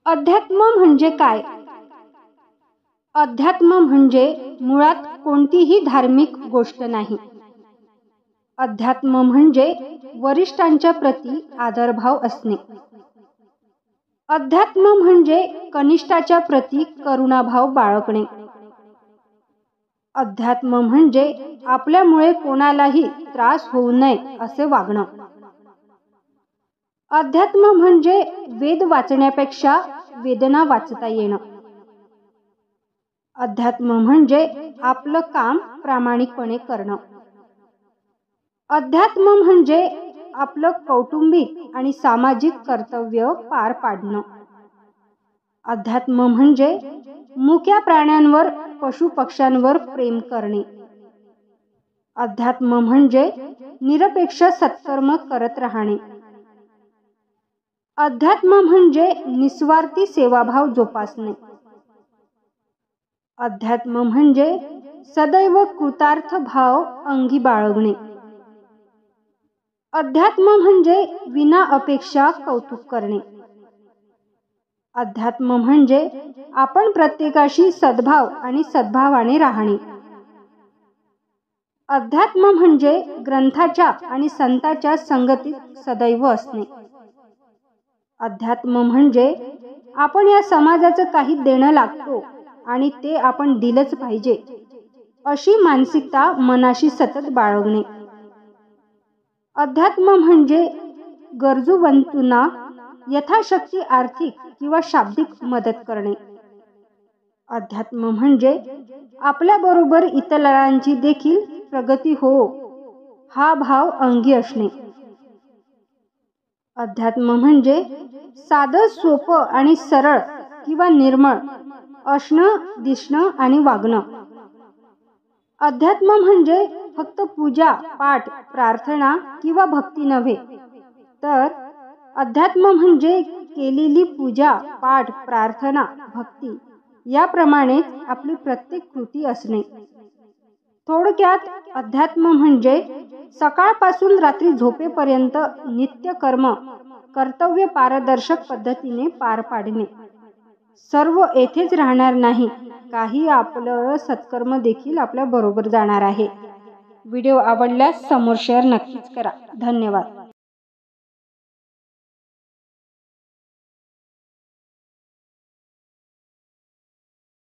अध्यात्म म्हणजे काय? अध्यात्म म्हणजे मुळात कोणतीही धार्मिक गोष्ट नाही. अध्यात्म म्हणजे वरिष्ठांच्या प्रती आदरभाव असणे. अध्यात्म म्हणजे कनिष्ठाच्या प्रती करुणाभाव बाळगणे. अध्यात्म म्हणजे आपल्यामुळे कोणालाही त्रास होऊ नये असे वागणं. अध्यात्म म्हणजे वेद वाचण्यापेक्षा वेदना वाचता येणं. अध्यात्म म्हणजे आपलं काम प्रामाणिकपणे करणं. अध्यात्म म्हणजे आपलं कौटुंबिक आणि सामाजिक कर्तव्य पार पाडणं. अध्यात्म म्हणजे मुक्या प्राण्यांवर पशुपक्ष्यांवर प्रेम करणे. अध्यात्म म्हणजे निरपेक्ष सत्कर्म करत राहणे. अध्यात्म म्हणजे निस्वार्थी सेवाभाव जोपासणे. अध्यात्म म्हणजे सदैव कृतार्थ भाव अंगी बाळगणे. अध्यात्म म्हणजे विना अपेक्षा कौतुक करणे. अध्यात्म म्हणजे आपण प्रत्येकाशी सद्भाव आणि सद्भावाने राहणे. अध्यात्म म्हणजे ग्रंथाच्या आणि संतांच्या संगतीत सदैव असणे. अध्यात्म म्हणजे आपण या समाजाचं काही देणं लागतो आणि ते आपण दिलंच पाहिजे अशी मानसिकता मनाशी सतत बाळगणे. अध्यात्म म्हणजे गरजूवंतांना यथाशक्ती आर्थिक किंवा शाब्दिक मदत करणे. अध्यात्म म्हणजे आपल्याबरोबर इतरांची देखील प्रगती हो हा भाव अंगी असणे. अध्यात्म म्हणजे साधं सोपं आणि सरळ किंवा निर्मळ असणं, दिसणं आणि वागणं. अध्यात्म म्हणजे फक्त पूजा, पाठ, प्रार्थना किंवा भक्ती नव्हे, तर अध्यात्म म्हणजे केलेली पूजा, पाठ, प्रार्थना, भक्ती याप्रमाणेच आपली प्रत्येक कृती असणे. थोडक्यात अध्यात्म म्हणजे सकाळपासून रात्री झोपेपर्यंत नित्यकर्म कर्तव्य पारदर्शक पद्धतीने पार पाडणे. सर्व येथेच राहणार नाही, काही आपलं सत्कर्म देखील आपल्या बरोबर जाणार आहे. व्हिडिओ आवडल्यास समोर शेअर नक्कीच करा. धन्यवाद.